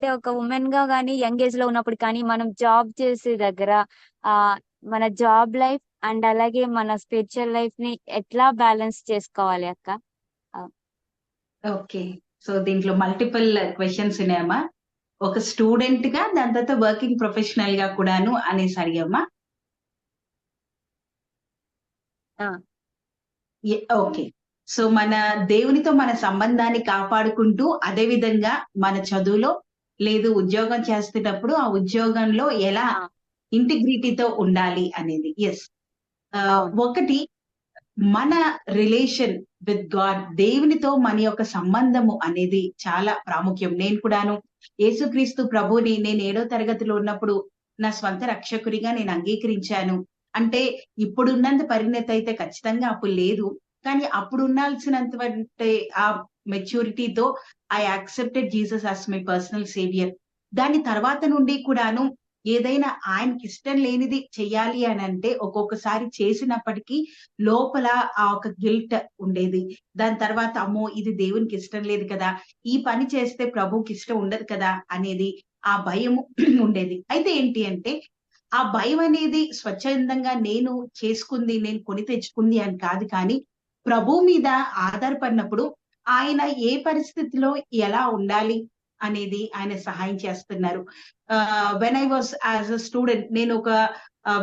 అంటే ఒక ఉమెన్ గా కానీ యంగ్ ఏజ్ లో ఉన్నప్పుడు కానీ మనం జాబ్ చేసే దగ్గర ఆ మన జాబ్ లైఫ్ అండ్ అలాగే మన స్పిరిచువల్ లైఫ్ ని ఎట్లా బ్యాలెన్స్ చేసుకోవాలి అక్క? ఆ, ఓకే. సో దీంట్లో మల్టిపుల్ క్వశ్చన్స్ ఉన్నాయమ్మా. ఒక స్టూడెంట్ గా, దాని తర్వాత వర్కింగ్ ప్రొఫెషనల్ గా కూడాను అనేసి అడిగమ్మా. ఆ, ఓకే. సో మన దేవునితో మన సంబంధాన్ని కాపాడుకుంటూ, అదే విధంగా మన చదువులో లేదు ఉద్యోగం చేస్తున్నప్పుడు ఆ ఉద్యోగంలో ఎలా ఆ, ఇంటిగ్రిటీతో ఉండాలి అనేది. ఎస్. అవును. ఒకటి, మన రిలేషన్ విత్ గాడ్, దేవునితో మన యొక్క సంబంధము అనేది చాలా ప్రాముఖ్యం. నేను కూడాను యేసుక్రీస్తు ప్రభుని నేను 7వ తరగతిలో ఉన్నప్పుడు నా స్వంత రక్షకుడిగా నేను అంగీకరించాను. అంటే ఇప్పుడున్నంత పరిణతి అయితే ఖచ్చితంగా అప్పుడు లేదు. కానీ అప్పుడు ఉండాల్సినంతవంటి ఆ మెచ్యూరిటీతో I accepted Jesus as my personal saviour. దాని తర్వాత నుండి కూడాను ఏదైనా ఆయనకి ఇష్టం లేనిది చెయ్యాలి అని అంటే ఒక్కొక్కసారి చేసినప్పటికీ లోపల ఆ ఒక గిల్ట్ ఉండేది. దాని తర్వాత అమ్మో ఇది దేవునికి ఇష్టం లేదు కదా, ఈ పని చేస్తే ప్రభువుకి ఇష్టం ఉండదు కదా అనేది ఆ భయము ఉండేది. అయితే ఏంటి అంటే ఆ భయం అనేది స్వచ్ఛందంగా నేను చేసుకుంది, నేను కొని తెచ్చుకుంది అని కాదు. కానీ ప్రభు మీద ఆధారపడినప్పుడు ఆయన ఏ పరిస్థితిలో ఎలా ఉండాలి అనేది ఆయన సహాయం చేస్తున్నారు. When I was as a student, నేను ఒక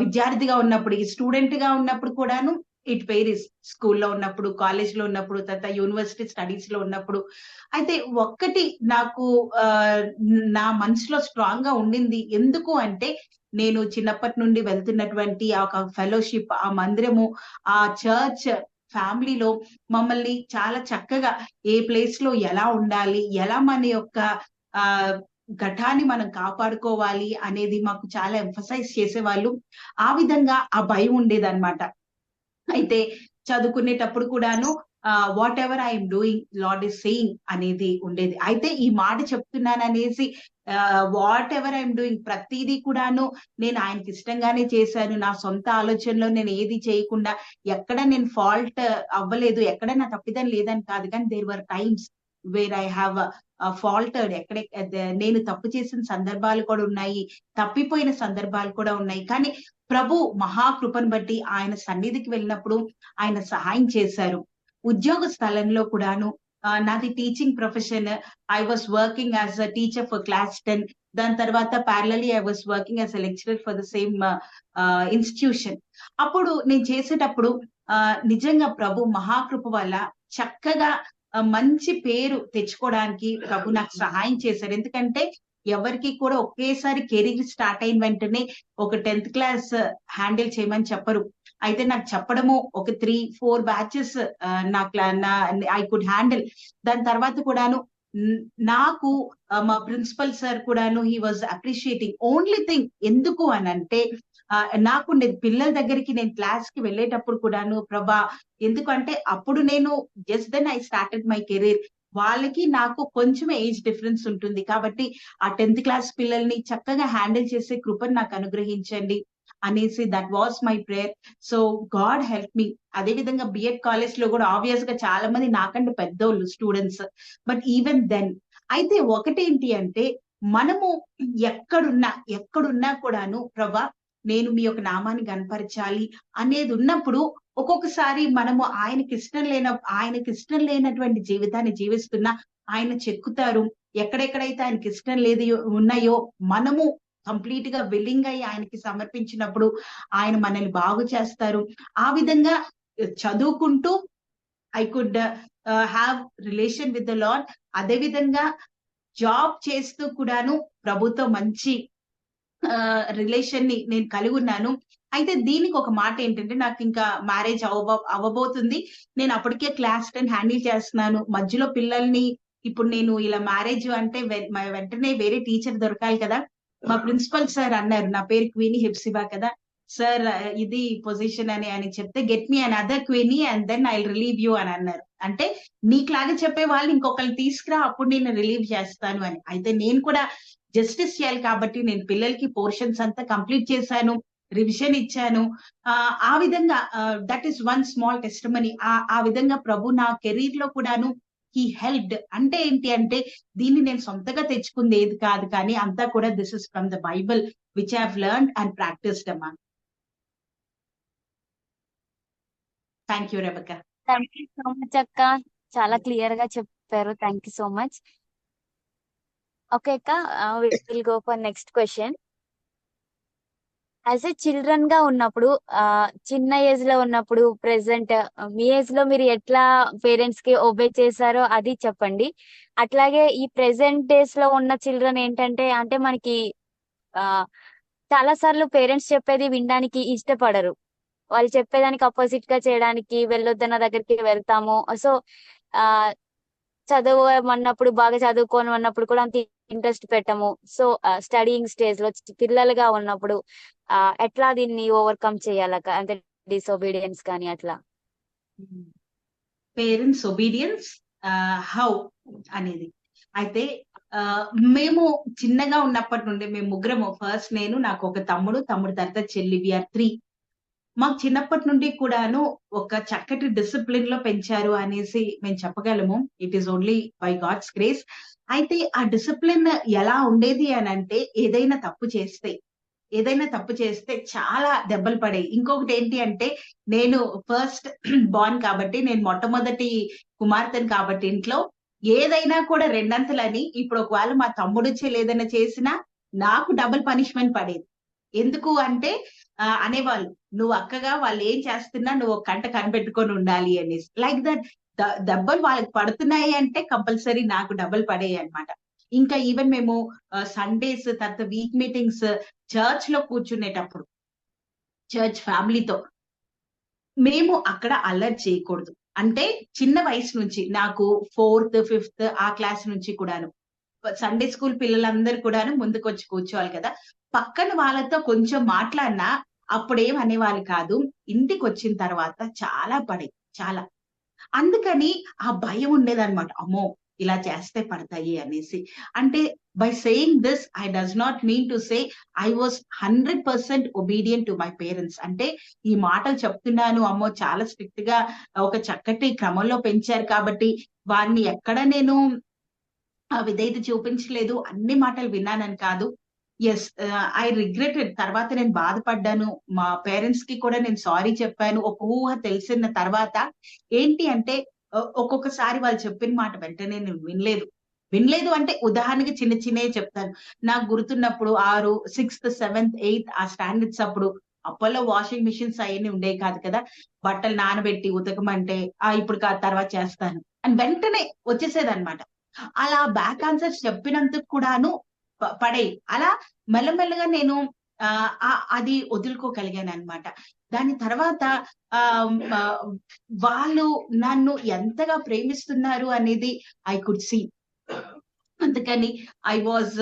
విద్యార్థిగా ఉన్నప్పుడు, ఈ స్టూడెంట్ గా ఉన్నప్పుడు కూడాను ఇట్ వేరీస్. స్కూల్లో ఉన్నప్పుడు, కాలేజ్ లో ఉన్నప్పుడు, తర్వాత యూనివర్సిటీ స్టడీస్ లో ఉన్నప్పుడు. అయితే ఒక్కటి నాకు ఆ నా మనసులో స్ట్రాంగ్ గా ఉండింది. ఎందుకు అంటే నేను చిన్నప్పటి నుండి వెళ్తున్నటువంటి ఆ ఒక ఫెలోషిప్, ఆ మందిరము, ఆ చర్చ్ ఫ్యామిలీలో మమ్మల్ని చాలా చక్కగా ఏ ప్లేస్ లో ఎలా ఉండాలి, ఎలా మన యొక్క ఆ ఘటాన్ని మనం కాపాడుకోవాలి అనేది మాకు చాలా ఎంఫసైజ్ చేసేవాళ్ళు. ఆ విధంగా ఆ భయం ఉండేదన్నమాట. అయితే చదువుకునేటప్పుడు కూడాను what ever I'm doing lord is saying అనేది ఉండేది. అయితే ఈ మాట చెప్తున్నాననేసి వాట్ ఎవర్ ఐఎమ్ డూయింగ్ ప్రతిదీ కూడాను నేను ఆయనకి ఇష్టంగానే చేశాను. నా సొంత ఆలోచనలో నేను ఏది చేయకుండా ఎక్కడ నేను ఫాల్ట్ అవ్వలేదు, ఎక్కడ నా తప్పిదం లేదని కాదు. కానీ there were times where I have faltered. నేను తప్పు చేసిన సందర్భాలు కూడా ఉన్నాయి, తప్పిపోయిన సందర్భాలు కూడా ఉన్నాయి. కానీ ప్రభు మహాకృపను బట్టి ఆయన సన్నిధికి వెళ్ళినప్పుడు ఆయన సహాయం చేశారు. ఉద్యోగ స్థలంలో కూడాను నాది teaching profession. I was working as a teacher for class 10. దాని తర్వాత ప్యారలీ I was working as a lecturer for the same institution. అప్పుడు నేను చేసేటప్పుడు నిజంగా ప్రభు మహాకృప వల్ల చక్కగా మంచి పేరు తెచ్చుకోవడానికి ప్రభు నాకు సహాయం చేశారు. ఎందుకంటే ఎవరికి కూడా ఒకేసారి కెరీర్ స్టార్ట్ అయిన వెంటనే ఒక 10th క్లాస్ హ్యాండిల్ చేయమని చెప్పరు. అయితే నాకు చెప్పడము ఒక 3-4 బ్యాచెస్ ఐ కుడ్ హ్యాండిల్. దాని తర్వాత కూడాను నాకు మా ప్రిన్సిపల్ సార్ కూడాను he was appreciating. Only thing ఎందుకు అని అంటే నాకుండేది పిల్లల దగ్గరికి నేను క్లాస్ కి వెళ్ళేటప్పుడు కూడాను ప్రభా, ఎందుకంటే అప్పుడు నేను just then I started my career. వాళ్ళకి నాకు కొంచెం ఏజ్ డిఫరెన్స్ ఉంటుంది కాబట్టి ఆ 10th క్లాస్ పిల్లల్ని చక్కగా హ్యాండిల్ చేసే కృపను నాకు అనుగ్రహించండి అనేసి that was my prayer. So God help me. అదే విధంగా బిఎడ్ కాలేజ్ లో కూడా ఆబ్వియస్ గా చాలా మంది నాకంటే పెద్దోళ్ళు స్టూడెంట్స్. బట్ ఈవెన్ దెన్ అయితే ఒకటేంటి అంటే మనము ఎక్కడున్నా కూడాను ప్రభా నేను మీ యొక్క నామాన్ని గనపరచాలి అనేది ఉన్నప్పుడు ఒక్కొక్కసారి మనము ఆయనకి ఇష్టం లేనటువంటి జీవితాన్ని జీవిస్తున్నా ఆయన చెక్కుతారు. ఎక్కడెక్కడైతే ఆయనకి ఇష్టం లేదు ఉన్నాయో మనము కంప్లీట్ గా విల్లింగ్ అయ్యి ఆయనకి సమర్పించినప్పుడు ఆయన మనల్ని బాగు చేస్తారు. ఆ విధంగా చదువుకుంటూ I could have relation with the lord. అదే విధంగా జాబ్ చేస్తూ కూడాను ప్రభుతో మంచి రిలేషన్ ని నేను కలిగి ఉన్నాను. అయితే దీనికి ఒక మాట ఏంటంటే నాకు ఇంకా మ్యారేజ్ అవ్వబోతుంది. నేను అప్పటికే క్లాస్ 10 హ్యాండిల్ చేస్తున్నాను. మధ్యలో పిల్లల్ని ఇప్పుడు నేను ఇలా మ్యారేజ్ అంటే వెంటనే వేరే టీచర్ దొరకాలి కదా. మా ప్రిన్సిపల్ సార్ అన్నారు, నా పేరు క్వీనీ హెప్సిబా కదా సార్, ఇది పొజిషన్ అని అని చెప్తే get me another queenie and then I relieve you అని అన్నారు. అంటే నీకులాగా చెప్పే వాళ్ళు ఇంకొకరిని తీసుకురా, అప్పుడు నేను రిలీవ్ చేస్తాను అని. అయితే నేను కూడా జస్టిస్ చేయాలి కాబట్టి నేను పిల్లలకి పోర్షన్స్ అంతా కంప్లీట్ చేశాను, రివిజన్ ఇచ్చాను. ఆ విధంగా that is one small testimony. ఆ విధంగా ప్రభు నా కెరీర్ లో కూడాను హీ హెల్ప్డ్. అంటే ఏంటి అంటే దీన్ని నేను సొంతగా తెచ్చుకుంది ఏది కాదు, కానీ అంతా కూడా this is from the Bible which I have learned and practised అమ్మా. Thank you Rebecca. Thank you so much అక్క, చాలా క్లియర్ గా చెప్పారు. Thank you so much. Okay అక్క, will go for next question. As a children గా ఉన్నప్పుడు, చిన్న age లో ఉన్నప్పుడు, ప్రెసెంట్ మీ ఏజ్ లో మీరు ఎట్లా పేరెంట్స్ కి ఒబే చేశారో అది చెప్పండి. అట్లాగే ఈ ప్రెసెంట్ డేస్ లో ఉన్న చిల్డ్రన్ ఏంటంటే, అంటే మనకి ఆ చాలా సార్లు పేరెంట్స్ చెప్పేది వినడానికి ఇష్టపడరు. వాళ్ళు చెప్పేదానికి అపోజిట్ గా చేయడానికి, వెళ్ళొద్దన్న దగ్గరికి వెళ్తాము. సో ఆ చదవమన్నప్పుడు బాగా చదువుకోమన్నప్పుడు కూడా అంత ఇంట్రెస్ట్ పెట్టము. సో స్టడీయింగ్ స్టేజ్ లో పిల్లలుగా ఉన్నప్పుడు ఎట్లా దీన్ని ఓవర్కమ్ చేయాలక, అంటే డిసొబీడియన్స్ కానీ అట్లా. పేరెంట్స్ ఒబీడియన్స్ హౌ అనేది అయితే మేము చిన్నగా ఉన్నప్పటి నుండి మేము ముగ్గురము, ఫస్ట్ నేను, నాకు ఒక తమ్ముడు తర్వాత చెల్లి, విఆర్ 3. మాకు చిన్నప్పటి నుండి కూడాను ఒక చక్కటి డిసిప్లిన్ లో పెంచారు అనేసి మేము చెప్పగలము. It is only by God's grace. అయితే ఆ డిసిప్లిన్ ఎలా ఉండేది అని అంటే, ఏదైనా తప్పు చేస్తే చాలా దెబ్బలు పడేవి. ఇంకొకటి ఏంటి అంటే, నేను ఫస్ట్ బార్న్ కాబట్టి, నేను మొట్టమొదటి కుమార్తెను కాబట్టి ఇంట్లో ఏదైనా కూడా రెండంతలని. ఇప్పుడు ఒకవేళ మా తమ్ముడు ఏదైనా చేసినా నాకు డబుల్ పనిష్మెంట్ పడేది. ఎందుకు అంటే అనేవాళ్ళు, నువ్వు అక్కగా వాళ్ళు ఏం చేస్తున్నా నువ్వు ఒక కంట కనిపెట్టుకొని ఉండాలి అనేసి. లైక్ దట్ దెబ్బలు వాళ్ళకి పడుతున్నాయి అంటే కంపల్సరీ నాకు డబ్బులు పడేవి అనమాట. ఇంకా ఈవెన్ మేము సండేస్ తర్వాత వీక్ మీటింగ్స్ చర్చ్ లో కూర్చునేటప్పుడు, చర్చ్ ఫ్యామిలీతో మేము అక్కడ అల్లరి చేయకూడదు. అంటే చిన్న వయసు నుంచి, నాకు 4th 5th ఆ క్లాస్ నుంచి కూడాను సండే స్కూల్ పిల్లలందరూ కూడాను ముందుకు వచ్చి కూర్చోవాలి కదా. పక్కన వాళ్ళతో కొంచెం మాట్లాడినా అప్పుడేం అనేవాళ్ళు కాదు. ఇంటికి వచ్చిన తర్వాత చాలా చాలా. అందుకని ఆ భయం ఉండేదన్నమాట. అమ్మో ఇలా చేస్తే పడతాయి అనేసి. అంటే by saying this I does not mean to say I was 100% obedient to my parents. అంటే ఈ మాటలు చెప్తున్నాను, అమ్మో చాలా స్ట్రిక్ట్ గా ఒక చక్కటి క్రమంలో పెంచారు కాబట్టి వారిని ఎక్కడ నేను విధేయత చూపించలేదు, అన్ని మాటలు విన్నానని కాదు. Yes, I regretted. తర్వాత నేను బాధపడ్డాను. మా పేరెంట్స్ కి కూడా నేను సారీ చెప్పాను. ఒక ఊహ తెలిసిన తర్వాత ఏంటి అంటే, ఒక్కొక్కసారి వాళ్ళు చెప్పిన మాట వెంటనే నేను వినలేదు అంటే ఉదాహరణకి చిన్నవి చెప్తాను. నాకు గుర్తున్నప్పుడు 6, 6th 7th 8th ఆ స్టాండర్డ్స్ అప్పుడు, అప్పట్లో వాషింగ్ మిషన్స్ అవన్నీ ఉండేవి కాదు కదా. బట్టలు నానబెట్టి ఉతకమంటే ఇప్పుడు కాదు తర్వాత చేస్తాను అని వెంటనే వచ్చేసేదన్నమాట. అలా బ్యాక్ ఆన్సర్స్ చెప్పినందుకు కూడాను పడే. అలా మెల్లమెల్లగా నేను అది వదులుకోగలిగాను అనమాట. దాని తర్వాత వాళ్ళు నన్ను ఎంతగా ప్రేమిస్తున్నారు అనేది ఐ కుడ్ సీ. అందుకని I was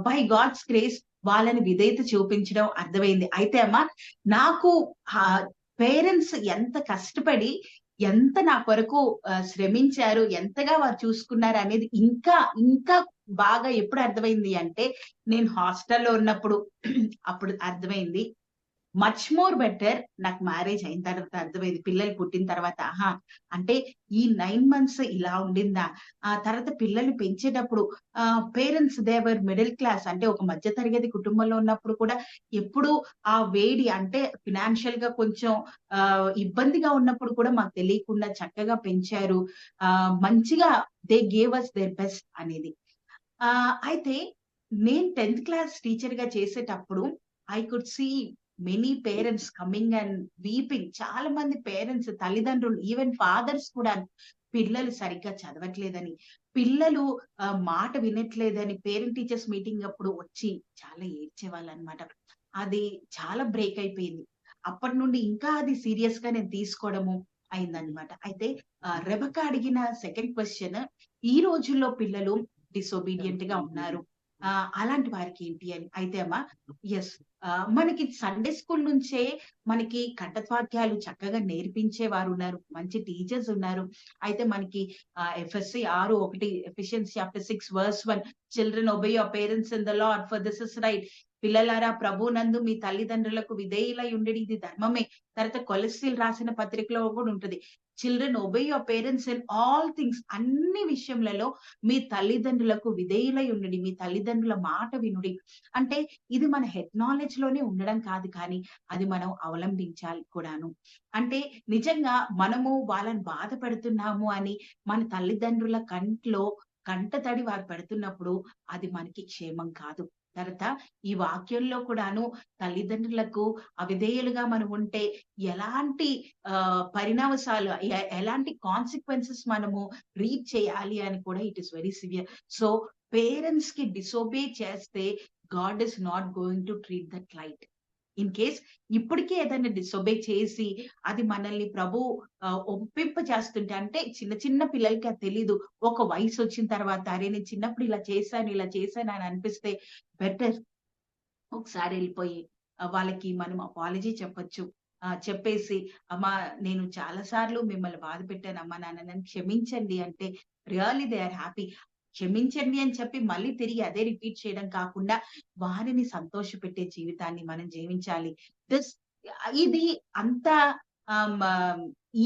by God's grace వాళ్ళని విధేయత చూపించడం అర్థమైంది. అయితే అమ్మా, నాకు పేరెంట్స్ ఎంత కష్టపడి ఎంత నా కొరకు శ్రమించారు, ఎంతగా వారు చూసుకున్నారు అనేది ఇంకా ఇంకా బాగా ఎప్పుడు అర్థమైంది అంటే, నేను హాస్టల్లో ఉన్నప్పుడు అప్పుడు అర్థమైంది. మచ్ మోర్ బెటర్ నాకు మ్యారేజ్ అయిన తర్వాత అర్థమైంది. పిల్లలు పుట్టిన తర్వాత అంటే ఈ 9 months ఇలా ఉండిందా. ఆ తర్వాత పిల్లల్ని పెంచేటప్పుడు పేరెంట్స్ దేవర్ మిడిల్ క్లాస్, అంటే ఒక మధ్య తరగతి కుటుంబంలో ఉన్నప్పుడు కూడా ఎప్పుడు ఆ వేడి, అంటే ఫినాన్షియల్ గా కొంచెం ఇబ్బందిగా ఉన్నప్పుడు కూడా మాకు తెలియకుండా చక్కగా పెంచారు. మంచిగా they gave us their best అనేది. అయితే నేను 10th క్లాస్ టీచర్ గా చేసేటప్పుడు I could see many parents coming and weeping. చాలా మంది పేరెంట్స్, తల్లిదండ్రులు, ఈవెన్ ఫాదర్స్ కూడా పిల్లలు సరిగ్గా చదవట్లేదని, పిల్లలు మాట వినట్లేదని పేరెంట్ టీచర్స్ మీటింగ్ అప్పుడు వచ్చి చాలా ఏడ్చేవాళ్ళు అనమాట. అది చాలా బ్రేక్ అయిపోయింది. అప్పటి నుండి ఇంకా అది సీరియస్ గా నేను తీసుకోవడము అయిందనమాట. అయితే రెబెకా అడిగిన సెకండ్ క్వశ్చన్, ఈ రోజుల్లో పిల్లలు డిసొబీడియంట్ గా ఉన్నారు, అలాంటి వారికి ఏంటి అని. అయితే అమ్మా, ఎస్, మనకి సండే స్కూల్ నుంచే మనకి కంఠత్వాక్యాలు చక్కగా నేర్పించే వారు ఉన్నారు. మంచి టీచర్స్ ఉన్నారు. అయితే మనకి ఎఫ్ఎస్సి 6:1 Ephesians chapter 6:1 children obey your parents in the Lord for this is right. పిల్లలారా ప్రభునందు మీ తల్లిదండ్రులకు విధేయులై ఉండడి, ఇది ధర్మమే. తర్వాత కొలెస్ట్రాల్ రాసిన పత్రికలో కూడా ఉంటది, children obey your parents in all things. అన్ని విషయములలో మీ తల్లిదండ్రులకు విధేయులై ఉండడి, మీ తల్లిదండ్రుల మాట వినుడి. అంటే ఇది మన హెడ్ నాలెడ్జ్ లోనే ఉండడం కాదు, కానీ అది మనం అవలంబించాలి కూడాను. అంటే నిజంగా మనము వాళ్ళని బాధ పెడుతున్నాము అని మన తల్లిదండ్రుల కంట తడి వారు పెడుతున్నప్పుడు అది మనకి క్షేమం కాదు. తర్వాత ఈ వాక్యంలో కూడాను తల్లిదండ్రులకు అవిధేయులుగా మనం ఉంటే ఎలాంటి పరిణామాలు, ఎలాంటి కాన్సిక్వెన్సెస్ మనము రీడ్ చేయాలి అని కూడా it is very severe. So parents కి డిసోబే చేస్తే God is not going to treat that light. In case ఇప్పటికే ఏదైనా డిసోబే చేసి అది మనల్ని ప్రభు ఒప్పింప చేస్తుంటే, అంటే చిన్న చిన్న పిల్లలకి అది తెలీదు. ఒక వయసు వచ్చిన తర్వాత అరే నేను చిన్నప్పుడు ఇలా చేశాను అని అనిపిస్తే బెటర్ ఒకసారి వెళ్ళిపోయి వాళ్ళకి మనం అపాలజీ చెప్పొచ్చు. చెప్పేసి అమ్మా నేను చాలా సార్లు మిమ్మల్ని బాధ పెట్టాను అమ్మా నాన్న, నన్ను క్షమించండి అంటే రియల్లీ దే ఆర్ హ్యాపీ. క్షమించండి అని చెప్పి మళ్ళీ తిరిగి అదే రిపీట్ చేయడం కాకుండా వారిని సంతోషపెట్టే జీవితాన్ని మనం జీవించాలి. ఇది అంత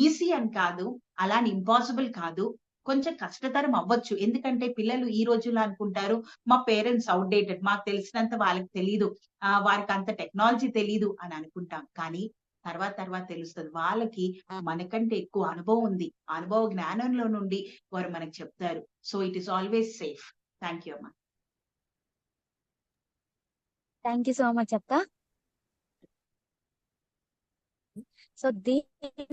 ఈజీ అని కాదు, అలాని ఇంపాసిబుల్ కాదు, కొంచెం కష్టతరం అవ్వచ్చు. ఎందుకంటే పిల్లలు ఈ రోజుల్లో అనుకుంటారు మా పేరెంట్స్ అవుట్డేటెడ్, మాకు తెలిసినంత వాళ్ళకి తెలీదు, వారికి అంత టెక్నాలజీ తెలీదు అని అనుకుంటాం. కానీ తర్వాత తెలుస్తుంది వాళ్ళకి మనకంటే ఎక్కువ అనుభవం ఉంది. అనుభవ జ్ఞానంలో నుండి వారు మనకు చెప్తారు. So it is always safe. Thank you అమ్మా. థ్యాంక్ యూ సో మచ్ అక్క. సో దీనికి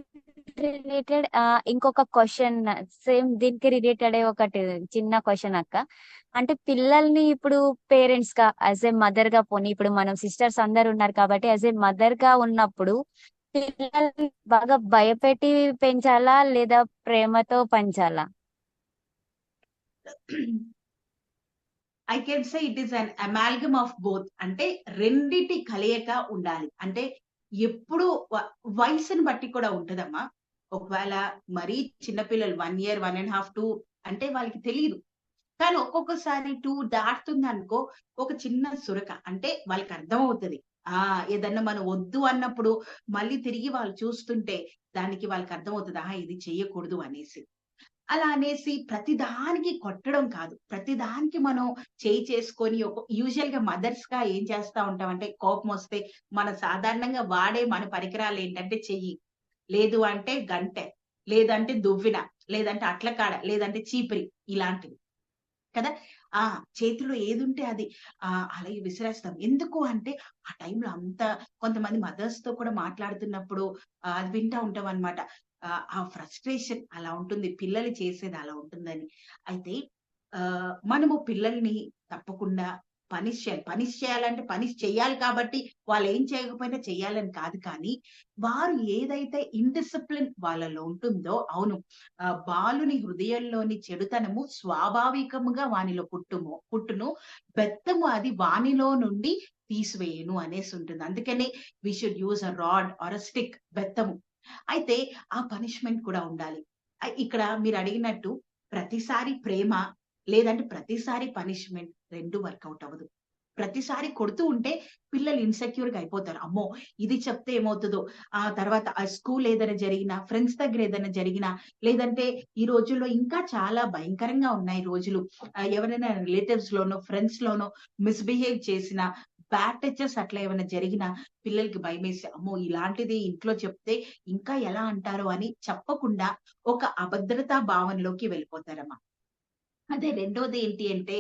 రిలేటెడ్ ఇంకొక క్వశ్చన్, సేమ్ దీనికి రిలేటెడ్ ఒకటి చిన్న క్వశ్చన్ అక్క. అంటే పిల్లల్ని ఇప్పుడు పేరెంట్స్ గా యాజ్ ఏ మదర్ గా పోనీ, ఇప్పుడు మనం సిస్టర్స్ అందరు ఉన్నారు కాబట్టి యాజ్ ఏ మదర్ గా ఉన్నప్పుడు పిల్లల్ని బాగా భయపెట్టి పెంచాలా లేదా ప్రేమతో పెంచాలా? I can say it is an amalgam of both. అంటే రెండిటి కలయిక ఉండాలి. అంటే ఎప్పుడు వయసుని బట్టి కూడా ఉంటదమ్మా. ఒకవేళ మరీ చిన్నపిల్లలు 1 year 1.5 2 అంటే వాళ్ళకి తెలియదు. కానీ ఒక్కొక్కసారి 2 దాటుతుంది అనుకో, ఒక చిన్న సురక అంటే వాళ్ళకి అర్థమవుతది. ఏదన్నా మనం వద్దు అన్నప్పుడు మళ్ళీ తిరిగి వాళ్ళు చూస్తుంటే దానికి వాళ్ళకి అర్థమవుతుంది, ఇది చెయ్యకూడదు అనేసి. అలా అనేసి ప్రతిదానికి కొట్టడం కాదు, ప్రతిదానికి మనం చేసుకొని యూజువల్ గా మదర్స్ గా ఏం చేస్తా ఉంటాం అంటే, కోపం వస్తే మన సాధారణంగా వాడే మన పరికరాలు ఏంటంటే చెయ్యి, లేదు అంటే గంటె, లేదంటే దువ్విన, లేదంటే అట్లకాడ, లేదంటే చీపిరి, ఇలాంటివి కదా. చేతిలో ఏదుంటే అది అలాగే విసిరేస్తాం. ఎందుకు అంటే ఆ టైంలో అంత కొంతమంది మదర్స్ తో కూడా మాట్లాడుతున్నప్పుడు అది వింటా ఉంటాం అనమాట. ఆ ఫ్రస్ట్రేషన్ అలా ఉంటుంది, పిల్లలు చేసేది అలా ఉంటుందని. అయితే మనము పిల్లల్ని తప్పకుండా పనిష్ చేయాలంటే పనిష్ చేయాలి కాబట్టి వాళ్ళు ఏం చేయకపోయినా చెయ్యాలని కాదు. కానీ వారు ఏదైతే ఇండిసిప్లిన్ వాళ్ళలో ఉంటుందో, అవును, బాలుని హృదయంలోని చెడుతనము స్వాభావికముగా వానిలో పుట్టును, బెత్తము అది వానిలో నుండి తీసివేయను అనేసి ఉంటుంది. అందుకనే we should use a rod or a stick, బెత్తము. అయితే ఆ పనిష్మెంట్ కూడా ఉండాలి. ఇక్కడ మీరు అడిగినట్టు ప్రతిసారి ప్రేమ లేదంటే ప్రతిసారి పనిష్మెంట్ రెండు వర్కౌట్ అవ్వదు. ప్రతిసారి కొడుతూ ఉంటే పిల్లలు ఇన్సెక్యూర్ గా అయిపోతారు. అమ్మో ఇది చెప్తే ఏమవుతుందో, ఆ తర్వాత ఆ స్కూల్ ఏదైనా జరిగినా, ఫ్రెండ్స్ దగ్గర ఏదైనా జరిగినా, లేదంటే ఈ రోజుల్లో ఇంకా చాలా భయంకరంగా ఉన్నాయి రోజులు. ఎవరైనా రిలేటివ్స్ లోనో ఫ్రెండ్స్ లోనో మిస్బిహేవ్ చేసినా, బ్యాడ్ టచెస్ అట్లా ఏమైనా జరిగినా పిల్లలకి భయమేసి అమ్మో ఇలాంటిది ఇంట్లో చెప్తే ఇంకా ఎలా అంటారో అని చెప్పకుండా ఒక అభద్రతా భావనలోకి వెళ్ళిపోతారమ్మా. అదే రెండోది ఏంటి అంటే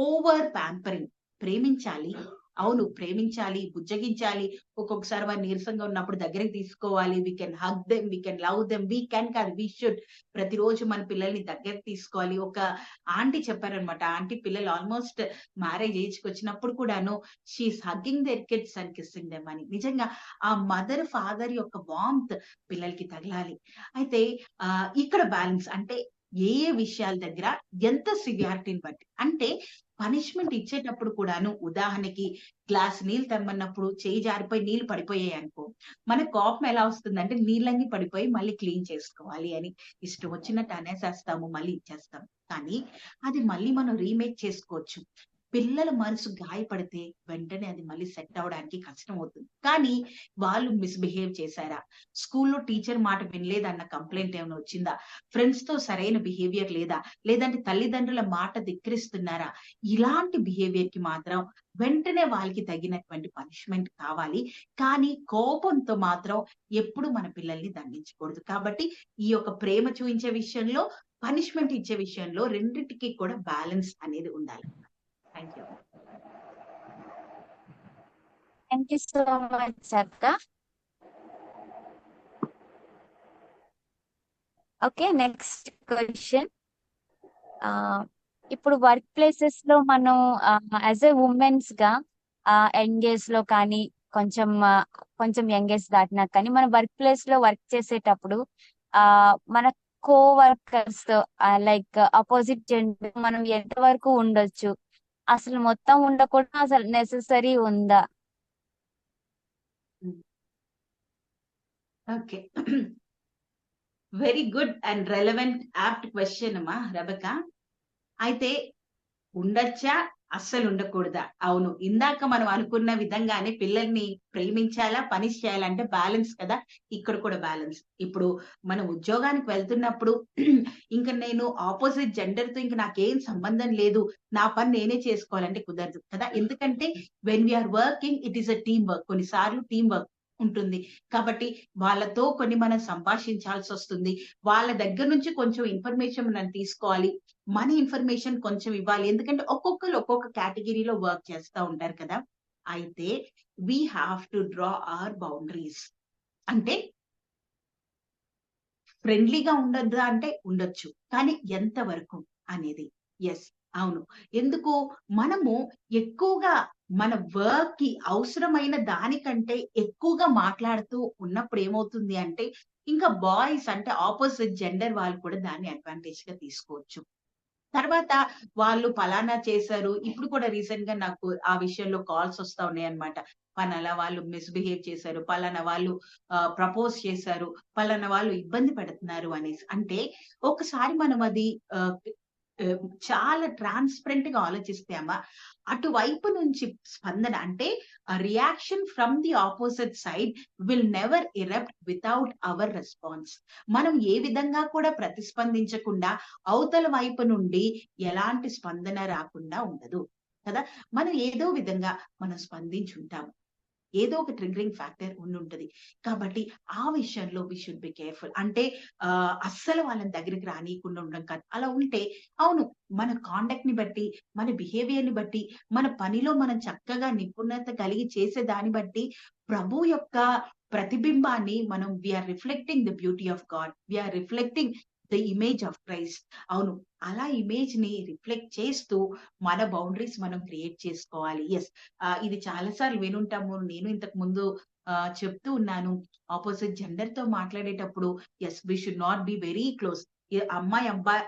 ఓవర్ ప్యాంపరింగ్. ప్రేమించాలి, అవును ప్రేమించాలి, బుజ్జగించాలి. ఒక్కొక్కసారి వారు నీరసంగా ఉన్నప్పుడు దగ్గరికి తీసుకోవాలి. We can hug them, we can love them, we can కాదు వీ షుడ్. ప్రతిరోజు మన పిల్లల్ని దగ్గరికి తీసుకోవాలి. ఒక ఆంటీ చెప్పారనమాట, ఆంటీ పిల్లలు ఆల్మోస్ట్ మ్యారేజ్ ఏజ్ కి వచ్చినప్పుడు కూడాను she is hugging their kids and kissing them అని. నిజంగా ఆ మదర్ ఫాదర్ యొక్క వార్మ్త్ పిల్లలకి తగలాలి. అయితే ఇక్కడ బ్యాలెన్స్ అంటే ఏ విషయాల దగ్గర ఎంత సివియారిటీని బట్టి అంటే పనిష్మెంట్ ఇచ్చేటప్పుడు కూడాను ఉదాహరణకి గ్లాస్ నీళ్ళు తెమ్మన్నప్పుడు చేయి జారిపోయి నీళ్లు పడిపోయాయి అనుకో, మన కోపం ఎలా వస్తుందంటే నీళ్ళన్నీ పడిపోయి మళ్ళీ క్లీన్ చేసుకోవాలి అని ఇష్టం వచ్చినట్టు అనేసేస్తాము, మళ్ళీ ఇచ్చేస్తాం. కానీ అది మళ్ళీ మనం రీమేక్ చేసుకోవచ్చు. పిల్లల మనసు గాయపడితే వెంటనే అది మళ్ళీ సెట్ అవ్వడానికి కష్టం అవుతుంది. కానీ వాళ్ళు మిస్‌బిహేవ్ చేశారా? స్కూల్‌లో టీచర్ మాట వినలేదన్న కంప్లెయింట్ ఏమైనా వచ్చిందా? ఫ్రెండ్స్‌తో సరైన బిహేవియర్ లేదా? లేదంటే తల్లిదండ్రుల మాట ధిక్కరిస్తున్నారా? ఇలాంటి బిహేవియర్‌కి మాత్రం వెంటనే వాళ్ళకి తగినటువంటి పనిష్మెంట్ కావాలి. కానీ కోపంతో మాత్రం ఎప్పుడు మన పిల్లల్ని దండించకూడదు. కాబట్టి ఈ యొక్క ప్రేమ చూయించే విషయంలో, పనిష్మెంట్ ఇచ్చే విషయంలో రెండిటికి కూడా బ్యాలెన్స్ అనేది ఉండాలి. Thank you. Thank you so much అక్క. Okay, next question. ఇప్పుడు వర్క్ ప్లేసెస్ లో మనం యాజ్ ఎ ఉమెన్స్ గా యంగ్ ఏజ్ లో కానీ కొంచెం యంగ్ ఏజ్ దాటినాక కానీ మన వర్క్ ప్లేస్ లో వర్క్ చేసేటప్పుడు మన కో వర్కర్స్ తో లైక్ అపోజిట్ జెండర్ మనం ఎంతవరకు ఉండొచ్చు, అసలు మొత్తం ఉండకూడదు, అసలు నెససరీ ఉందా? Okay. Very good and relevant apt question అమ్మా రెబెకా. అయితే ఉండొచ్చా? అస్సలు ఉండకూడదా? అవును. ఇందాక మనం అనుకున్న విధంగానే పిల్లల్ని ప్రేమించాలా? పనిష్ చేయాలంటే బ్యాలెన్స్ కదా! ఇక్కడ కూడా బ్యాలెన్స్. ఇప్పుడు మనం ఉద్యోగానికి వెళ్తున్నప్పుడు ఇంక నేను ఆపోజిట్ జెండర్‌తో ఇంక నాకేం సంబంధం లేదు. నా పని నేనే చేసుకోవాలంటే కుదరదు కదా! ఎందుకంటే when we are working it is a team work. కొన్నిసార్లు టీమ్ వర్క్ ఉంటుంది. కాబట్టి వాళ్ళతో కొన్ని మనం సంభాషించాల్సొస్తుంది. వాళ్ళ దగ్గర నుంచి కొంచెం ఇన్ఫర్మేషన్ మనం తీసుకోవాలి. మన ఇన్ఫర్మేషన్ కొంచెం ఇవ్వాలి. ఎందుకంటే ఒక్కొక్కళ్ళు ఒక్కొక్క కేటగిరీలో వర్క్ చేస్తా ఉంటారు కదా! అయితే we have to draw our boundaries. అంటే ఫ్రెండ్లీగా ఉండొద్దా అంటే ఉండొచ్చు. కానీ ఎంత వరకు అనేది. యెస్. అవును. ఎందుకు మనము ఎక్కువగా మన వర్క్‌కి అవసరమైన దానికంటే ఎక్కువగా మాట్లాడుతూ ఉన్నప్పుడు ఏమవుతుంది అంటే, ఇంకా బాయ్స్ అంటే అపోజిట్ జెండర్ వాళ్ళు కూడా దాన్ని అడ్వాంటేజ్‌గా తీసుకోవచ్చు. తర్వాత వాళ్ళు పలానా చేశారు. ఇప్పుడు కూడా రీసెంట్‌గా నాకు ఆ విషయంలో కాల్స్ వస్తా ఉన్నాయన్నమాట. పలానా వాళ్ళు మిస్‌బిహేవ్ చేశారు. పలానా వాళ్ళు ప్రపోజ్ చేశారు. పలానా వాళ్ళు ఇబ్బంది పెడుతున్నారు అనేసి. అంటే ఒకసారి మనం అది ఆహ్, చాలా ట్రాన్స్‌పరెంట్‌గా ఆలోచిస్తే అమ్మ, అటువైపు నుంచి స్పందన అంటే reaction from the opposite side will never erupt without hour response. మనం ఏ విధంగా కూడా ప్రతిస్పందించకుండా అవతల వైపు నుండి ఎలాంటి స్పందన రాకుండా ఉండదు కదా! మనం ఏదో విధంగా మనం స్పందించుంటాము. ఏదో ఒక ట్రిగ్గరింగ్ ఫ్యాక్టర్ ఉండుంటది. కాబట్టి ఆ విషయంలో వి షుడ్ బి కేర్‌ఫుల్. అంటే అస్సలు వాళ్ళని దగ్గరికి రానీయకుండా ఉండడం కాదు. అలా ఉంటే అవును. మన కాండక్ట్‌ని బట్టి, మన బిహేవియర్‌ని బట్టి, మన పనిలో మనం చక్కగా నిపుణత కలిగి చేసే దాన్ని బట్టి ప్రభు యొక్క ప్రతిబింబాన్ని మనం we are reflecting the beauty of God. We are reflecting the image of Christ. అవును. అలా ఇమేజ్‌ని రిఫ్లెక్ట్ చేస్తూ మన బౌండరీస్ మనం క్రియేట్ చేసుకోవాలి. యెస్. ఇది చాలా సార్లు వినుంటాము. నేను ఇంతకు ముందు చెప్తూ ఉన్నాను. అపోజిట్ జెండర్‌తో మాట్లాడేటప్పుడు yes we should not be very close.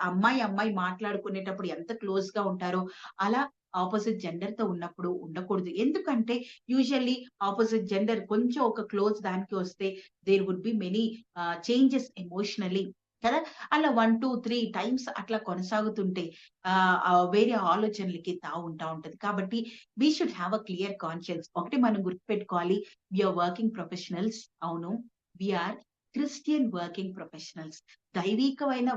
అమ్మాయి మాట్లాడుకునేటప్పుడు ఎంత క్లోజ్‌గా ఉంటారో అలా అపోజిట్ జెండర్‌తో ఉన్నప్పుడు ఉండకూడదు. ఎందుకంటే యూజువల్లీ అపోజిట్ జెండర్ కొంచెం ఒక క్లోజ్ దానికి వస్తే there would be many changes emotionally కదా! అలా 1, 2, 3 టైమ్స్ అట్లా కొనసాగుతుంటే వేరే ఆలోచనలకి తావుంటా ఉంటది. కాబట్టి we should have a clear conscience. ఒకటి మనం గుర్తుపెట్టుకోవాలి. We are working professionals. అవును. We are Christian working professionals. దైవికమైన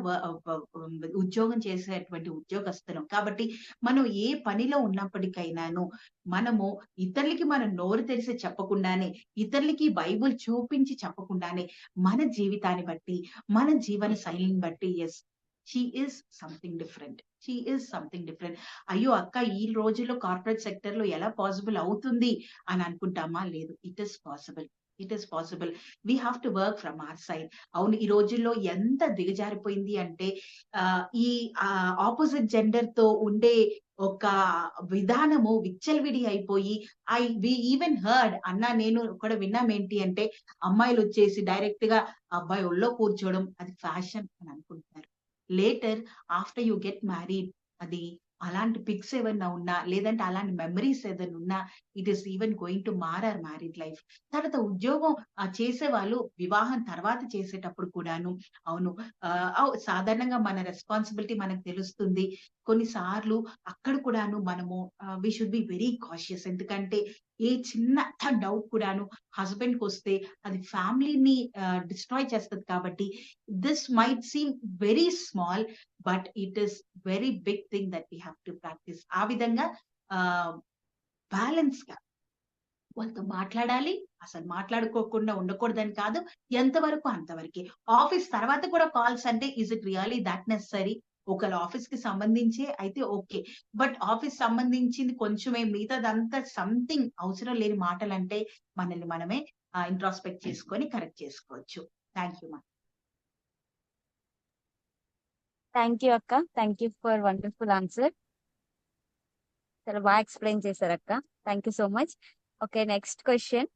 ఉద్యోగం చేసేటువంటి ఉద్యోగస్తులం. కాబట్టి మనం ఏ పనిలో ఉన్నప్పటికైనాను మనము ఇతరులకి మనం నోరు తెరిసి చెప్పకుండానే, ఇతరులకి బైబుల్ చూపించి చెప్పకుండానే మన జీవితాన్ని బట్టి, మన జీవన శైలిని బట్టి yes she is something different. She is something different. అయ్యో! అక్క ఈ రోజుల్లో కార్పొరేట్ సెక్టర్‌లో ఎలా పాసిబుల్ అవుతుంది అని అనుకుంటామా? లేదు. It is possible. It is possible. We have to work from our side. అవును. ఈ రోజుల్లో ఎంత దిగజారిపోయింది అంటే ఈ అపోజిట్ జెండర్‌తో ఉండే ఒక విధానము విచ్చలవిడి అయిపోయి వి ఈవెన్ హర్డ్ అన్న నేను కూడా విన్నామేంటి అంటే అమ్మాయిలొచ్చేసి డైరెక్ట్‌గా అబ్బాయి ఒళ్ళో కూర్చోవడం అది ఫ్యాషన్ అని అనుకుంటున్నారు. Later after you get married అది అలాంటి పిక్స్ ఏవన్నా ఉన్నా, లేదంటే అలాంటి మెమరీస్ ఏదైనా ఉన్నా, it is even going to మార్ అవర్ మ్యారీడ్ లైఫ్. తర్వాత ఉద్యోగం చేసేవాళ్ళు వివాహం తర్వాత చేసేటప్పుడు కూడాను, అవును, సాధారణంగా మన రెస్పాన్సిబిలిటీ మనకు తెలుస్తుంది. కొన్నిసార్లు అక్కడ కూడాను మనము we should be very cautious. ఎందుకంటే ఏ చిన్న డౌట్ కూడాను హస్బెండ్‌కొస్తే అది ఫ్యామిలీని డిస్ట్రాయ్ చేస్తది కాబట్టి, this might seem very small, but it is very big thing that we have to practice. ఆ విధంగా ఆహ్, బ్యాలెన్స్‌గా వాళ్ళతో మాట్లాడాలి. అసలు మాట్లాడుకోకుండా ఉండకూడదని కాదు. ఎంతవరకు అంతవరకే. ఆఫీస్ తర్వాత కూడా కాల్స్ అంటే is it really that necessary? ఒకళ్ళ ఆఫీస్‌కి సంబంధించే అయితే ఓకే. బట్ ఆఫీస్ సంబంధించింది కొంచెమే, మిగతాదంతా సంథింగ్ అవసరం లేని మాటలంటే మనల్ని మనమే ఇంట్రాస్పెక్ట్ చేసుకొని కరెక్ట్ చేసుకోవచ్చు. Thank you. థ్యాంక్ యూ అక్క. Thank you for wonderful answer. చాలా బాగా ఎక్స్ప్లెయిన్ చేశారు అక్క. Thank you so much. Okay, next question.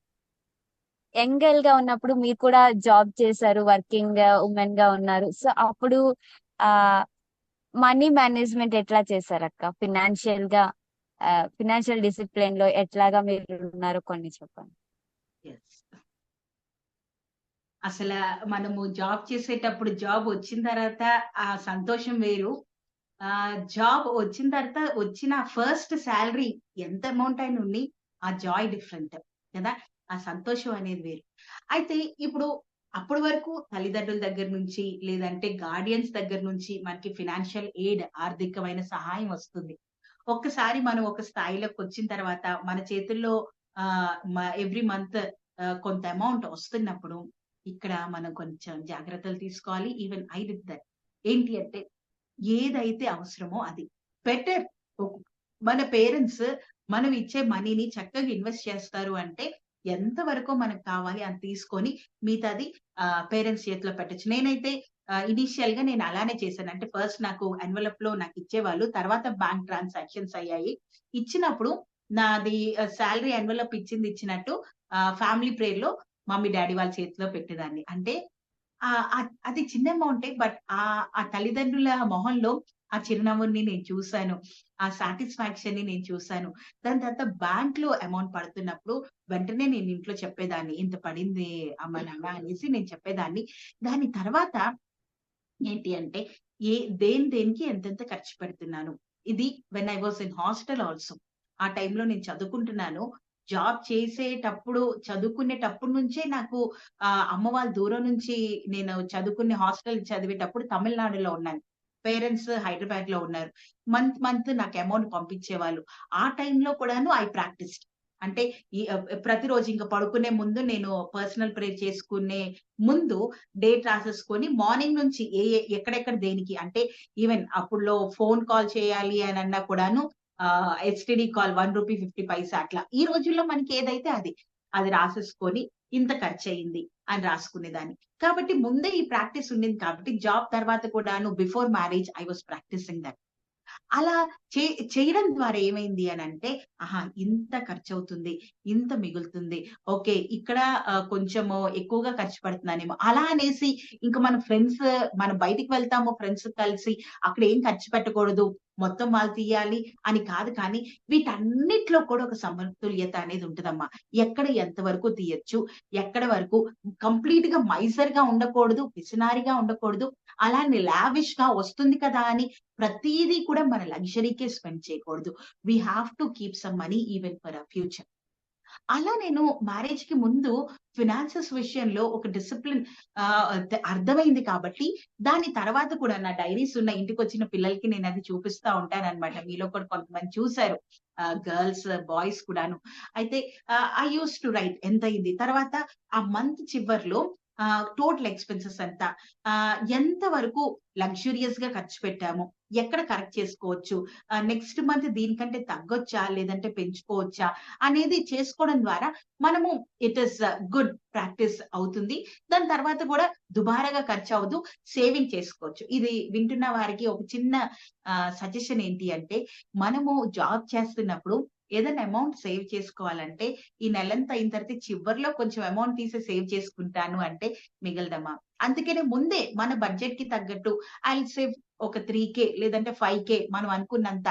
Young girl గా ఉన్నప్పుడు మీరు కూడా జాబ్ చేశారు, వర్కింగ్ ఉమెన్ గా ఉన్నారు. సో అప్పుడు ఆ మనీ మేనేజ్మెంట్ ఎట్లా చేశారు అక్క? ఫినాన్షియల్ డిసిప్లిన్ లో ఎట్లాగా మీరు ఉన్నారో కొన్ని చెప్పండి. యెస్. అసల మనము జాబ్ చేసేటప్పుడు జాబ్ వచ్చిన తర్వాత ఆ సంతోషం వేరు. జాబ్ వచ్చిన తర్వాత వచ్చిన ఫస్ట్ సాలరీ ఎంత అమౌంట్ అయిన ఉన్ని, ఆ జాయ్ డిఫరెంట్ కదా! ఆ సంతోషం అనేది వేరు. అయితే ఇప్పుడు అప్పటి వరకు తల్లిదండ్రుల దగ్గర నుంచి, లేదంటే గార్డియన్స్ దగ్గర నుంచి మనకి ఫినాన్షియల్ ఎయిడ్, ఆర్థికమైన సహాయం వస్తుంది. ఒక్కసారి మనం ఒక స్థాయిలోకొచ్చిన తర్వాత మన చేతుల్లో ఎవ్రీ మంత్ కొంత అమౌంట్ వస్తున్నప్పుడు, ఇక్కడ మనం కొంచెం జాగ్రత్తలు తీసుకోవాలి. Even I did that. ఏంటి అంటే ఏదైతే అవసరమో అది. బెటర్ మన పేరెంట్స్ మనం ఇచ్చే మనీని చక్కగా ఇన్వెస్ట్ చేస్తారు అంటే, ఎంత వరకో మనకు కావాలి అంత తీసుకొని మిగతాది పేరెంట్స్ చేతిలో పెట్టొచ్చు. నేనైతే ఇనీషియల్‌గా నేను అలానే చేశాను. అంటే ఫస్ట్ నాకు ఎన్వలప్‌లో నాకిచ్చేవాళ్ళు. తర్వాత బ్యాంక్ ట్రాన్సాక్షన్స్ అయ్యాయి. ఇచ్చినప్పుడు నాది సాలరీ ఎన్వలప్ ఇచ్చినట్టు ఫ్యామిలీ ప్రేయర్‌లో మమ్మీ, డ్యాడీ వాళ్ళ చేతిలో పెట్టేదాన్ని. అంటే అది చిన్న అమౌంటే. బట్ ఆ తల్లిదండ్రుల మొహంలో ఆ చిరునవ్వుని నేను చూసాను. ఆ సాటిస్ఫాక్షన్‌ని నేను చూసాను. దాని తర్వాత బ్యాంక్‌లో అమౌంట్ పడుతున్నప్పుడు వెంటనే నేను ఇంట్లో చెప్పేదాన్ని. ఇంత పడింది అమ్మ, నాన్న అనేసి నేను చెప్పేదాన్ని. దాని తర్వాత ఏంటి అంటే దేనికి ఎంతెంత ఖర్చు పెడుతున్నాను. ఇది when I was in hostel also. ఆ టైంలో నేను చదువుకుంటున్నాను. జాబ్ చేసేటప్పుడు, చదువుకునేటప్పటి నుంచే నాకు అమ్మ వాళ్ళ దూరం నుంచి నేను చదువుకునే హాస్టల్ చదివేటప్పుడు తమిళనాడులో ఉన్నాను. పేరెంట్స్ హైదరాబాద్‌లో ఉన్నారు. మంత్ నాకు అమౌంట్ పంపించేవాళ్ళు. ఆ టైంలో కూడాను ఐ ప్రాక్టీస్డ్. అంటే ప్రతిరోజు ఇంక పడుకునే ముందు నేను పర్సనల్ ప్రేయర్ చేసుకునే ముందు డేట్ రాసేసుకొని మార్నింగ్ నుంచి ఎక్కడెక్కడ దేనికి అంటే ఈవెన్ అప్పుడులో ఫోన్ కాల్ చేయాలి అనన్నా కూడాను ఎస్టీడీ కాల్ ₹1.50 అట్లా. ఈ రోజుల్లో మనకి ఏదైతే అది రాసేసుకొని ఇంత ఖర్చయింది అని రాసుకునేదాన్ని. కాబట్టి ముందే ఈ ప్రాక్టీస్ ఉండింది కాబట్టి జాబ్ తర్వాత కూడాను before marriage I was practising that. అలా చే చేయడం ద్వారా ఏమైంది అనంటే, ఆహా! ఇంత ఖర్చవుతుంది, ఇంత మిగులుతుంది. ఓకే. ఇక్కడ కొంచెము ఎక్కువగా ఖర్చు పెడుతున్నానేమో. అలా అనేసి ఇంక మన ఫ్రెండ్స్ మనం బయటికి వెళ్తాము ఫ్రెండ్స్ కలిసి, అక్కడ ఏం ఖర్చు పెట్టకూడదు, మొత్తం వాళ్ళు తీయాలి అని కాదు కానీ, వీటన్నిటిలో కూడా ఒక సమతుల్యత అనేది ఉంటదమ్మా. ఎక్కడ ఎంత వరకు తీయొచ్చు, ఎక్కడ వరకు కంప్లీట్‌గా మైజర్‌గా ఉండకూడదు, పిసినారిగా ఉండకూడదు. అలానే లావిష్‌గా వస్తుంది కదా అని ప్రతీదీ కూడా మన లగ్జరీకే స్పెండ్ చేయకూడదు. We have to keep some money even for our future. అలా నేను మ్యారేజ్‌కి ముందు ఫినాన్సెస్ విషయంలో ఒక డిసిప్లిన్ అర్థమైంది కాబట్టి, దాని తర్వాత కూడా నా డైరీస్ ఉన్న ఇంటికొచ్చిన పిల్లలకి నేనది చూపిస్తా ఉంటానన్నమాట. మీలో కూడా కొంతమంది చూసారు. గర్ల్స్, బాయ్స్ కూడాను. అయితే ఐ యూజ్డ్ టు రైట్ ఎంతయింది. తర్వాత ఆ మంత్ చివర్లో టోటల్ ఎక్స్‌పెన్సెస్ ఎంత, ఎంత వరకు లగ్జూరియస్‌గా ఖర్చు పెట్టాము, ఎక్కడ కరెక్ట్ చేసుకోవచ్చు, నెక్స్ట్ మంత్ దీనికంటే తగ్గొచ్చా, లేదంటే పెంచుకోవచ్చా అనేది చేసుకోవడం ద్వారా మనము ఇట్ ఈస్ గుడ్ ప్రాక్టీస్ అవుతుంది. దాని తర్వాత కూడా దుబారాగా ఖర్చవ్వదు. సేవింగ్ చేసుకోవచ్చు. ఇది వింటున్న వారికి ఒక చిన్న సజెషన్ ఏంటి అంటే, మనము జాబ్ చేస్తున్నప్పుడు ఏదైనా అమౌంట్ సేవ్ చేసుకోవాలంటే ఈ నెలంతా అయిన తర్వాత చివరిలో కొంచెం అమౌంట్ తీసి సేవ్ చేసుకుంటాను అంటే మిగలదమ్మా. అందుకనే ముందే మన బడ్జెట్ కి తగ్గట్టు ఐ సేవ్ ఒక 3K లేదంటే 5K మనం అనుకున్నంత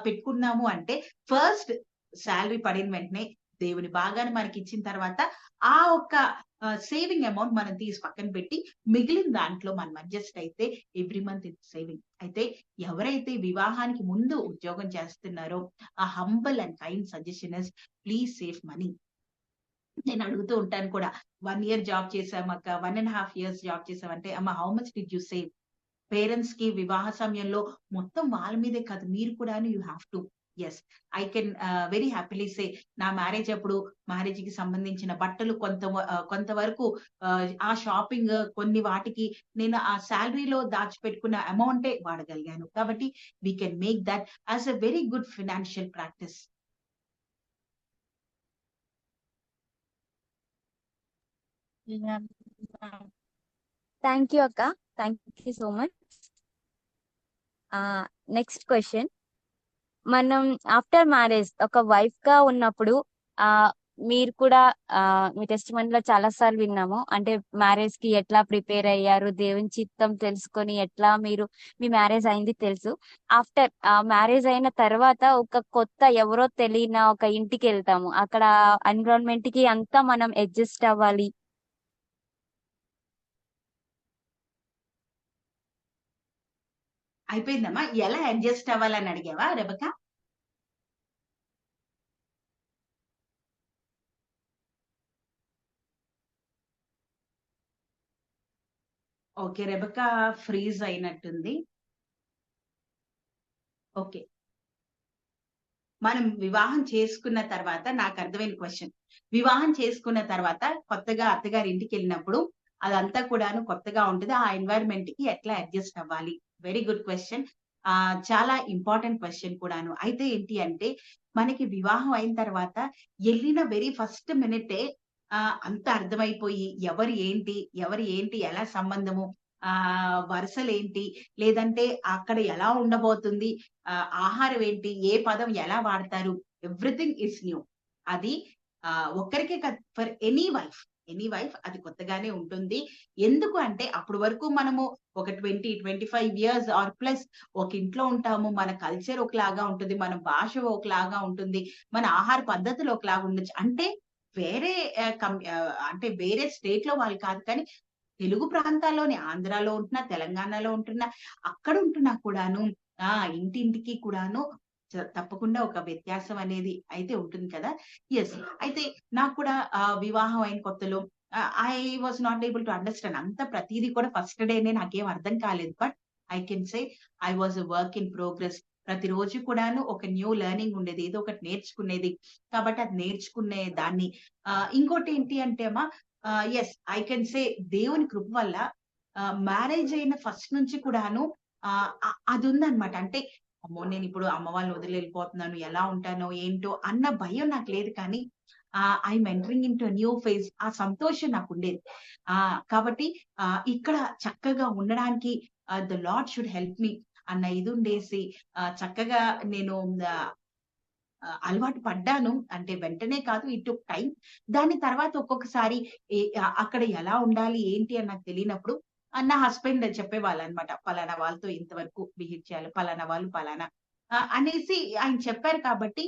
పెట్టుకున్నాము అంటే ఫస్ట్ సాలరీ పడిన వెంటనే దేవుని భాగాన్ని మనకి ఇచ్చిన తర్వాత ఆ ఒక్క సేవింగ్ అమౌంట్ మనం తీసి పక్కన పెట్టి మిగిలిన దాంట్లో మనం అడ్జస్ట్ అయితే ఎవ్రీ మంత్ ఇట్ సేవింగ్. అయితే ఎవరైతే వివాహానికి ముందు ఉద్యోగం చేస్తున్నారో ఆ humble and kind suggestion is please save money. నేను అడుగుతూ ఉంటాను కూడా, 1 ఇయర్ జాబ్ చేసామక్క, 1.5 ఇయర్స్ జాబ్ చేసామంటే అమ్మ how much did you save? Parents కి వివాహ సమయంలో మొత్తం వాళ్ళ మీదే కాదు, మీరు కూడాను you have to. Yes, I can very happily say నా మ్యారేజ్ అప్పుడు మ్యారేజ్ కి సంబంధించిన బట్టలు కొంతవరకు ఆ షాపింగ్ కొన్ని వాటికి నేను ఆ శాలరీలో దాచిపెట్టుకున్న అమౌంటే వాడగలిగాను. కాబట్టి we can make that as a very good financial practice. Thank you అక్క. Thank you so much. Next question, మనం ఆఫ్టర్ మ్యారేజ్ ఒక వైఫ్ గా ఉన్నప్పుడు ఆ మీరు కూడా మీ టెస్టిమనీలో చాలా సార్లు విన్నాము, అంటే మ్యారేజ్ కి ఎట్లా ప్రిపేర్ అయ్యారు, దేవుని చిత్తం తెలుసుకొని ఎట్లా మీరు మీ మ్యారేజ్ అయింది తెలుసు. ఆఫ్టర్ మ్యారేజ్ అయిన తర్వాత ఒక కొత్త ఎవరో తెలియని ఒక ఇంటికి వెళ్తాము, అక్కడ ఎన్విరాన్మెంట్ కి అంతా మనం అడ్జస్ట్ అవ్వాలి. అయిపోయిందమ్మా. ఎలా అడ్జస్ట్ అవ్వాలని అడిగావా రెబకా? ఓకే, రెబకా ఫ్రీజ్ అయినట్టుంది. ఓకే, మనం వివాహం చేసుకున్న తర్వాత నాకు అర్థమైన క్వశ్చన్, వివాహం చేసుకున్న తర్వాత కొత్తగా అత్తగారి ఇంటికి వెళ్ళినప్పుడు అదంతా కూడాను కొత్తగా ఉంటుంది, ఆ ఎన్వైరన్మెంట్ కి ఎట్లా అడ్జస్ట్ అవ్వాలి? Very good question. చాలా ఇంపార్టెంట్ క్వశ్చన్ కూడాను. అయితే ఏంటి అంటే మనకి వివాహం అయిన తర్వాత వెళ్ళిన వెరీ ఫస్ట్ మినిటే అంత అర్థమైపోయి ఎవరు ఏంటి ఎలా సంబంధము, వరుసలేంటి, లేదంటే అక్కడ ఎలా ఉండబోతుంది, ఆహారం ఏంటి, ఏ పదం ఎలా వాడతారు, ఎవ్రీథింగ్ ఇస్ న్యూ. అది ఒక్కరికే కాదు, ఫర్ ఎనీ వైఫ్ అది కొత్తగానే ఉంటుంది. ఎందుకు అంటే అప్పటి వరకు మనము ఒక 20-25 ఇయర్స్ ఆర్ ప్లస్ ఒక ఇంట్లో ఉంటాము. మన కల్చర్ ఒకలాగా ఉంటుంది, మన భాష ఒకలాగా ఉంటుంది, మన ఆహార పద్ధతులు ఒకలాగా ఉండొచ్చు. అంటే వేరే అంటే వేరే స్టేట్ లో వాళ్ళు కాదు, కానీ తెలుగు ప్రాంతాల్లోనే ఆంధ్రాలో ఉంటున్నా, తెలంగాణలో ఉంటున్నా, అక్కడ ఉంటున్నా కూడాను ఇంటింటికి కూడాను తప్పకుండా ఒక వ్యత్యాసం అనేది అయితే ఉంటుంది కదా. ఎస్, అయితే నాకు కూడా వివాహం అయిన కొత్తలో I was not able to understand అంత ప్రతిదీ కూడా ఫస్ట్ డేనే నాకేం అర్థం కాలేదు. But I can say I was work in progress. ప్రతిరోజు కూడాను ఒక న్యూ లెర్నింగ్ ఉండేది, ఏదో ఒకటి నేర్చుకునేది. కాబట్టి అది నేర్చుకునే దాన్ని. ఇంకోటి ఏంటి అంటే అమ్మా, ఎస్ ఐ కెన్ సే దేవుని కృప వల్ల మ్యారేజ్ అయిన ఫస్ట్ నుంచి కూడాను అది ఉందన్నమాట. అంటే అమ్మో నేను ఇప్పుడు అమ్మ వాళ్ళని వదిలి వెళ్ళిపోతున్నాను, ఎలా ఉంటానో ఏంటో అన్న భయం నాకు లేదు, కానీ I'm entering in to new phase, ఆ సంతోషం నాకు ఉండేది. కాబట్టి ఇక్కడ చక్కగా ఉండడానికి the lord should help me అన్న ఇది ఉండేసి చక్కగా నేను అలవాటు పడ్డాను. అంటే వెంటనే కాదు, ఇట్ టుక్ టైం. దాని తర్వాత ఒక్కొక్కసారి అక్కడ ఎలా ఉండాలి ఏంటి అని నాకు తెలియనప్పుడు నా హస్బెండ్ చెప్పేవాళ్ళనమాట. పలానా వాళ్ళతో ఇంతవరకు బిహేవ్ చేయాలి, పలానా వాళ్ళు పలానా అనేసి ఆయన చెప్పారు. కాబట్టి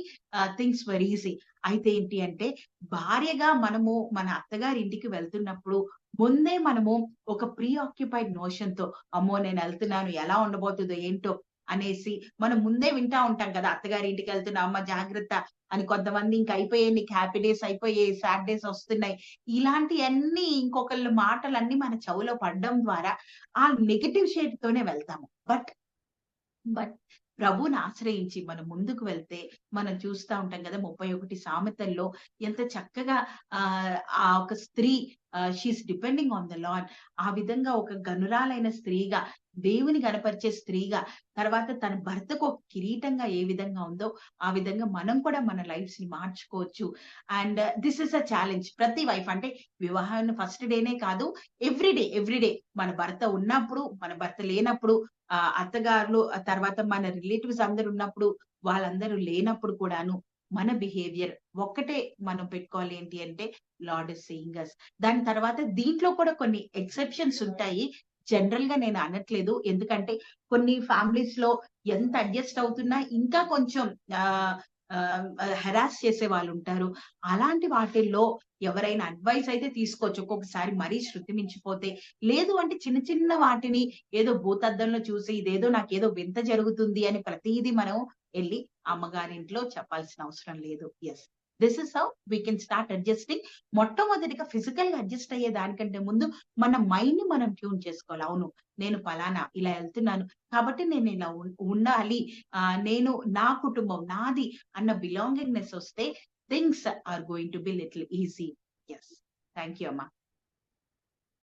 థింగ్స్ వర్ ఈజీ. అయితే ఏంటి అంటే భార్యగా మనము మన అత్తగారి ఇంటికి వెళ్తున్నప్పుడు ముందే మనము ఒక ప్రీ ఆక్యుపైడ్ నోషన్ తో, అమ్మో నేను వెళ్తున్నాను ఎలా ఉండబోతుందో ఏంటో అనేసి మనం ముందే వింటా ఉంటాం కదా, అత్తగారి ఇంటికి వెళ్తున్నా అమ్మ జాగ్రత్త అని. కొంతమంది ఇంక అయిపోయాయి, నీకు హ్యాపీ డేస్ అయిపోయాయి, సాడ్ డేస్ వస్తున్నాయి, ఇలాంటివన్నీ ఇంకొకళ్ళ మాటలన్నీ మన చెవులో పడడం ద్వారా ఆ నెగటివ్ షేడ్ తోనే వెళ్తాము. బట్ ప్రభువుని ఆశ్రయించి మనం ముందుకు వెళ్తే మనం చూస్తా ఉంటాం కదా, 31 సామెతల్లో ఎంత చక్కగా ఆ ఒక స్త్రీ she is depending on the Lord. ఆ విధంగా ఒక గనురాలైన స్త్రీగా, దేవుని గనపరిచే స్త్రీగా, తర్వాత తన భర్తకు ఒక కిరీటంగా ఏ విధంగా ఉందో ఆ విధంగా మనం కూడా మన లైఫ్స్ ని మార్చుకోవచ్చు. And this is a challenge ప్రతి వైఫ్. అంటే వివాహం ఫస్ట్ డేనే కాదు, ఎవ్రీడే మన భర్త ఉన్నప్పుడు, మన భర్త లేనప్పుడు, అత్తగారులు తర్వాత మన రిలేటివ్స్ అందరు ఉన్నప్పుడు, వాళ్ళందరూ లేనప్పుడు కూడాను మన బిహేవియర్ ఒక్కటే మనం పెట్టుకోవాలి. ఏంటి అంటే లార్డ్ ఇస్ సీయింగ్ అస్. దాని తర్వాత దీంట్లో కూడా కొన్ని ఎక్సెప్షన్స్ ఉంటాయి. జనరల్ గా నేను అనట్లేదు. ఎందుకంటే కొన్ని ఫ్యామిలీస్ లో ఎంత అడ్జస్ట్ అవుతున్నా ఇంకా కొంచెం హెరాస్ చేసే వాళ్ళు ఉంటారు. అలాంటి వాటిల్లో ఎవరైనా అడ్వైస్ అయితే తీసుకోవచ్చు. ఒక్కొక్కసారి మరీ శృతి మించిపోతే. లేదు అంటే చిన్న చిన్న వాటిని ఏదో భూతద్దంలో చూసి ఇదేదో నాకేదో వింత జరుగుతుంది అని ప్రతీది మనం ఎళ్లి అమ్మగారింట్లో చెప్పాల్సిన అవసరం లేదు. Yes. This is how we can start adjusting. మొట్టమొదటిగా ఫిజికల్ గా అడ్జస్ట్ అయ్యే దానికంటే ముందు మన మైండ్ ని మనం ట్యూన్ చేసుకోవాలి. అవును, నేను పలానా ఇలా ఎళ్తున్నాను. కాబట్టి నేను ఇలా ఉండాలి. నేను నా కుటుంబం నాది అన్న బిలాంగింగ్‌నెస్ వస్తే things are going to be little easy. Yes. Thank you అమ్మా.